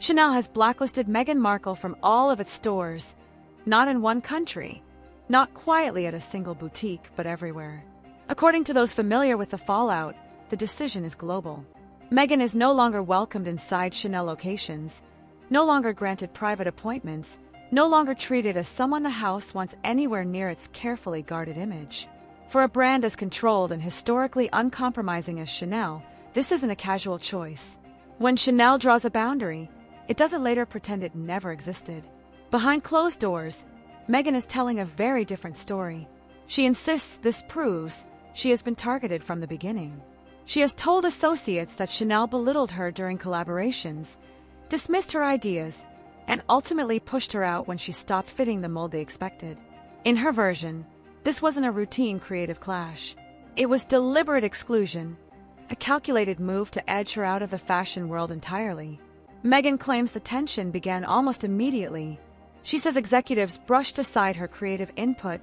Chanel has blacklisted Meghan Markle from all of its stores, not in one country, not quietly at a single boutique, but everywhere. According to those familiar with the fallout, the decision is global. Meghan is no longer welcomed inside Chanel locations, no longer granted private appointments, no longer treated as someone the house wants anywhere near its carefully guarded image. For a brand as controlled and historically uncompromising as Chanel, this isn't a casual choice. When Chanel draws a boundary, it doesn't later pretend it never existed. Behind closed doors, Meghan is telling a very different story. She insists this proves she has been targeted from the beginning. She has told associates that Chanel belittled her during collaborations, dismissed her ideas, and ultimately pushed her out when she stopped fitting the mold they expected. In her version, this wasn't a routine creative clash. It was deliberate exclusion, a calculated move to edge her out of the fashion world entirely. Meghan claims the tension began almost immediately. She says executives brushed aside her creative input,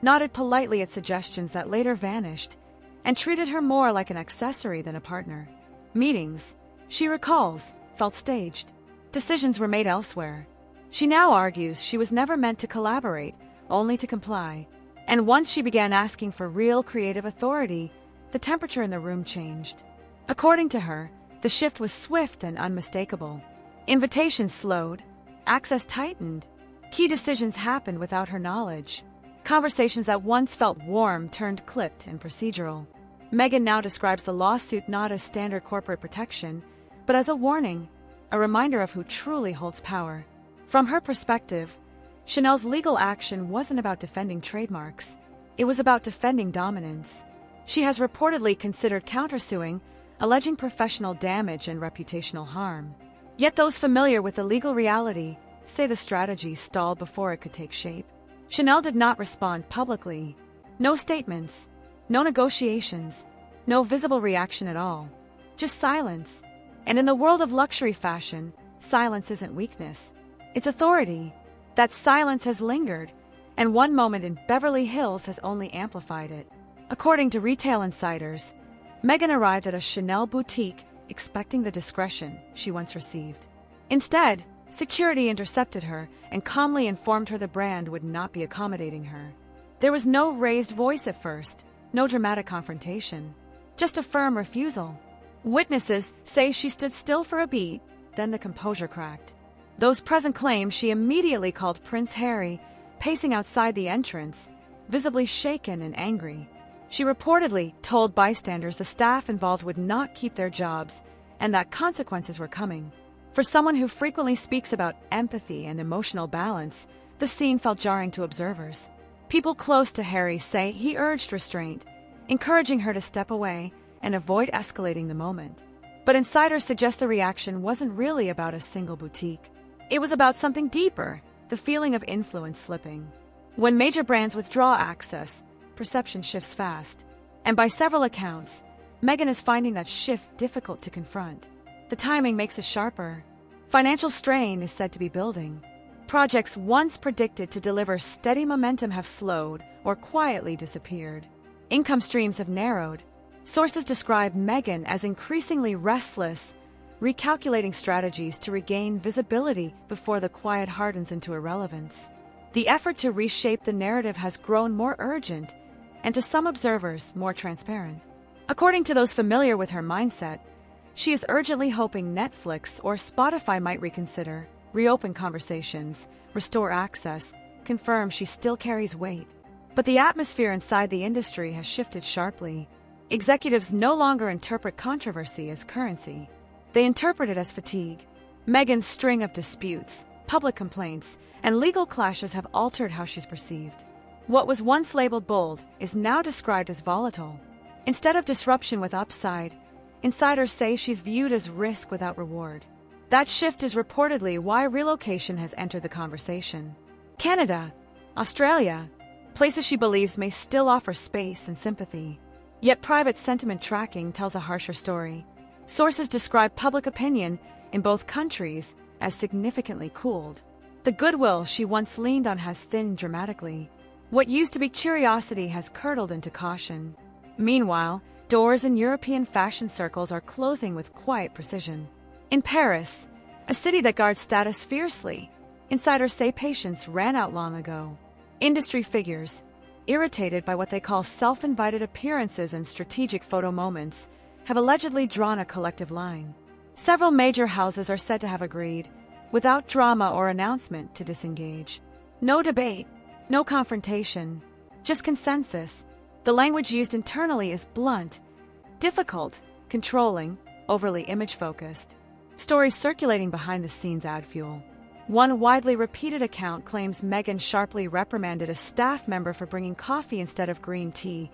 nodded politely at suggestions that later vanished, and treated her more like an accessory than a partner. Meetings, she recalls, felt staged. Decisions were made elsewhere. She now argues she was never meant to collaborate, only to comply. And once she began asking for real creative authority, the temperature in the room changed. According to her, the shift was swift and unmistakable. Invitations slowed, access tightened, key decisions happened without her knowledge. Conversations that once felt warm turned clipped and procedural. Meghan now describes the lawsuit not as standard corporate protection, but as a warning, a reminder of who truly holds power. From her perspective, Chanel's legal action wasn't about defending trademarks. It was about defending dominance. She has reportedly considered countersuing, alleging professional damage and reputational harm. Yet those familiar with the legal reality say the strategy stalled before it could take shape. Chanel did not respond publicly. No statements, no negotiations, no visible reaction at all. Just silence. And in the world of luxury fashion, silence isn't weakness. It's authority. That silence has lingered, and one moment in Beverly Hills has only amplified it. According to retail insiders, Meghan arrived at a Chanel boutique expecting the discretion she once received. Instead, security intercepted her and calmly informed her the brand would not be accommodating her. There was no raised voice at first, no dramatic confrontation, just a firm refusal. Witnesses say she stood still for a beat, then the composure cracked. Those present claim she immediately called Prince Harry, pacing outside the entrance, visibly shaken and angry. She reportedly told bystanders the staff involved would not keep their jobs and that consequences were coming. For someone who frequently speaks about empathy and emotional balance, the scene felt jarring to observers. People close to Harry say he urged restraint, encouraging her to step away and avoid escalating the moment. But insiders suggest the reaction wasn't really about a single boutique. It was about something deeper, the feeling of influence slipping. When major brands withdraw access, perception shifts fast. And by several accounts, Meghan is finding that shift difficult to confront. The timing makes it sharper. Financial strain is said to be building. Projects once predicted to deliver steady momentum have slowed or quietly disappeared. Income streams have narrowed. Sources describe Meghan as increasingly restless, recalculating strategies to regain visibility before the quiet hardens into irrelevance. The effort to reshape the narrative has grown more urgent and, to some observers, more transparent. According to those familiar with her mindset, she is urgently hoping Netflix or Spotify might reconsider, reopen conversations, restore access, confirm she still carries weight. But the atmosphere inside the industry has shifted sharply. Executives no longer interpret controversy as currency. They interpret it as fatigue. Meghan's string of disputes, public complaints, and legal clashes have altered how she's perceived. What was once labeled bold is now described as volatile. Instead of disruption with upside, insiders say she's viewed as risk without reward. That shift is reportedly why relocation has entered the conversation. Canada, Australia, places she believes may still offer space and sympathy. Yet private sentiment tracking tells a harsher story. Sources describe public opinion in both countries as significantly cooled. The goodwill she once leaned on has thinned dramatically. What used to be curiosity has curdled into caution. Meanwhile, doors in European fashion circles are closing with quiet precision. In Paris, a city that guards status fiercely. Insiders say patience ran out long ago. Industry figures, irritated by what they call self-invited appearances and strategic photo moments, have allegedly drawn a collective line. Several major houses are said to have agreed, without drama or announcement, to disengage. No debate, no confrontation, just consensus. The language used internally is blunt, difficult, controlling, overly image-focused. Stories circulating behind the scenes add fuel. One widely repeated account claims Meghan sharply reprimanded a staff member for bringing coffee instead of green tea.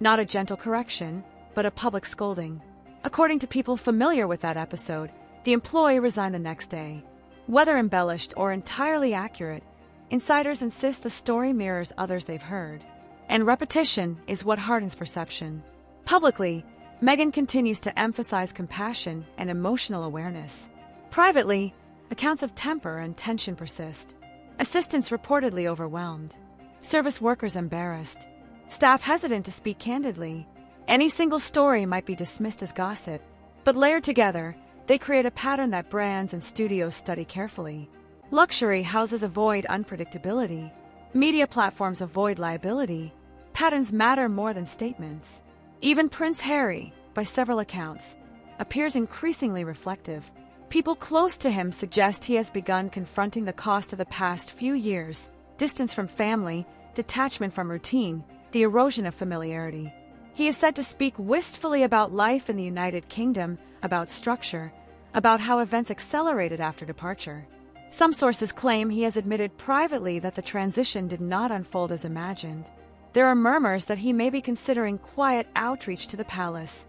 Not a gentle correction, but a public scolding. According to people familiar with that episode, the employee resigned the next day. Whether embellished or entirely accurate, insiders insist the story mirrors others they've heard. And repetition is what hardens perception. Publicly, Meghan continues to emphasize compassion and emotional awareness. Privately, accounts of temper and tension persist. Assistants reportedly overwhelmed. Service workers embarrassed. Staff hesitant to speak candidly. Any single story might be dismissed as gossip, but layered together, they create a pattern that brands and studios study carefully. Luxury houses avoid unpredictability. Media platforms avoid liability. Patterns matter more than statements. Even Prince Harry, by several accounts, appears increasingly reflective. People close to him suggest he has begun confronting the cost of the past few years: distance from family, detachment from routine, the erosion of familiarity. He is said to speak wistfully about life in the United Kingdom, about structure, about how events accelerated after departure. Some sources claim he has admitted privately that the transition did not unfold as imagined. There are murmurs that he may be considering quiet outreach to the palace,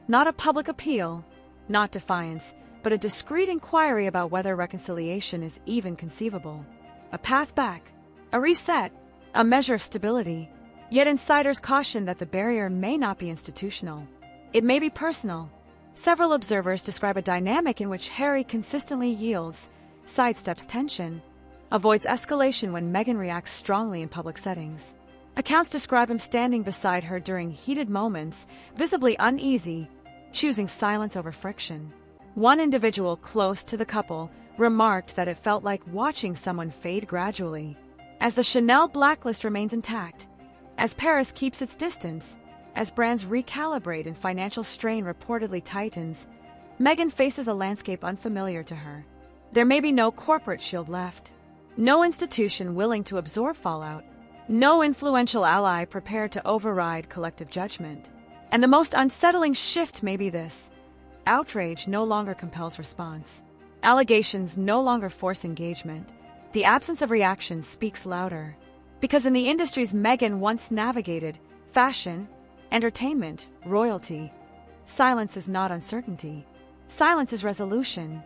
not a public appeal, not defiance, but a discreet inquiry about whether reconciliation is even conceivable. A path back, a reset, a measure of stability. Yet insiders caution that the barrier may not be institutional. It may be personal. Several observers describe a dynamic in which Harry consistently yields, sidesteps tension, avoids escalation when Meghan reacts strongly in public settings. Accounts describe him standing beside her during heated moments, visibly uneasy, choosing silence over friction. One individual close to the couple remarked that it felt like watching someone fade gradually. As the Chanel blacklist remains intact, as Paris keeps its distance, as brands recalibrate and financial strain reportedly tightens, Meghan faces a landscape unfamiliar to her. There may be no corporate shield left, no institution willing to absorb fallout, no influential ally prepared to override collective judgment. And the most unsettling shift may be this: outrage no longer compels response. Allegations no longer force engagement. The absence of reaction speaks louder. Because in the industries Meghan once navigated, fashion, entertainment, royalty, silence is not uncertainty. Silence is resolution.